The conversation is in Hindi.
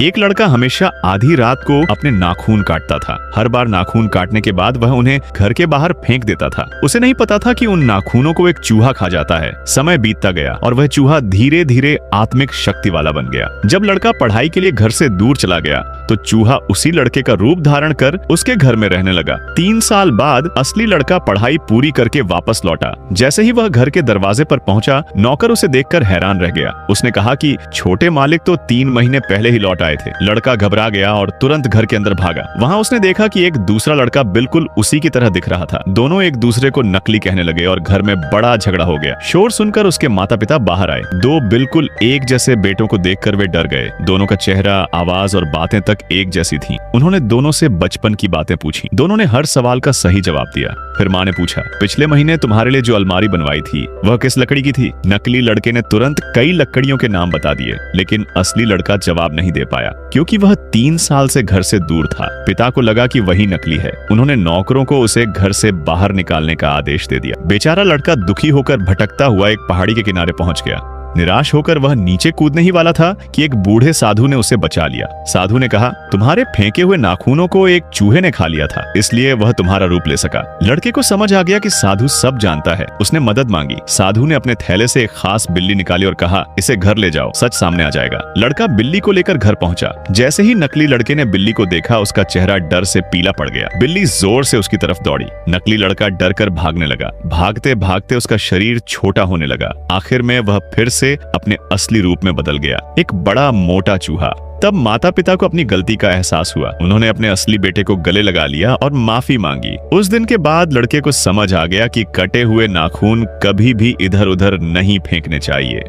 एक लड़का हमेशा आधी रात को अपने नाखून काटता था। हर बार नाखून काटने के बाद वह उन्हें घर के बाहर फेंक देता था। उसे नहीं पता था कि उन नाखूनों को एक चूहा खा जाता है। समय बीतता गया और वह चूहा धीरे धीरे आत्मिक शक्ति वाला बन गया। जब लड़का पढ़ाई के लिए घर से दूर चला गया तो चूहा उसी लड़के का रूप धारण कर उसके घर में रहने लगा। 3 साल बाद असली लड़का पढ़ाई पूरी करके वापस लौटा। जैसे ही वह घर के दरवाजे पर पहुंचा, नौकर उसे देखकर हैरान रह गया। उसने कहा कि छोटे मालिक तो 3 महीने पहले ही लौट आए थे। लड़का घबरा गया और तुरंत घर के अंदर भागा। वहां उसने देखा कि एक दूसरा लड़का बिल्कुल उसी की तरह दिख रहा था। दोनों एक दूसरे को नकली कहने लगे और घर में बड़ा झगड़ा हो गया। शोर सुनकर उसके माता पिता बाहर आए। 2 बिल्कुल एक जैसे बेटों को देखकर वे डर गए। दोनों का चेहरा, आवाज और बातें तक एक जैसी थी। उन्होंने दोनों से बचपन की बातें पूछी। दोनों ने हर सवाल का सही जवाब दिया। फिर माँ ने पूछा, पिछले महीने तुम्हारे लिए जो अलमारी बनवाई थी वह किस लकड़ी की थी? नकली लड़के ने तुरंत कई लकड़ियों के नाम बता दिए, लेकिन असली लड़का जवाब नहीं दे पाया क्योंकि वह 3 साल से घर से दूर था। पिता को लगा कि वही नकली है। उन्होंने नौकरों को उसे घर से बाहर निकालने का आदेश दे दिया। बेचारा लड़का दुखी होकर भटकता हुआ एक पहाड़ी के किनारे पहुंच गया। निराश होकर वह नीचे कूदने ही वाला था कि एक बूढ़े साधु ने उसे बचा लिया। साधु ने कहा, तुम्हारे फेंके हुए नाखूनों को एक चूहे ने खा लिया था, इसलिए वह तुम्हारा रूप ले सका। लड़के को समझ आ गया कि साधु सब जानता है। उसने मदद मांगी। साधु ने अपने थैले से एक खास बिल्ली निकाली और कहा, इसे घर ले जाओ, सच सामने आ जाएगा। लड़का बिल्ली को लेकर घर पहुंचा। जैसे ही नकली लड़के ने बिल्ली को देखा, उसका चेहरा डर से पीला पड़ गया। बिल्ली जोर से उसकी तरफ दौड़ी। नकली लड़का डर कर भागने लगा। भागते भागते उसका शरीर छोटा होने लगा। आखिर में वह फिर से अपने असली रूप में बदल गया, एक बड़ा मोटा चूहा। तब माता पिता को अपनी गलती का एहसास हुआ। उन्होंने अपने असली बेटे को गले लगा लिया और माफी मांगी। उस दिन के बाद लड़के को समझ आ गया कि कटे हुए नाखून कभी भी इधर उधर नहीं फेंकने चाहिए।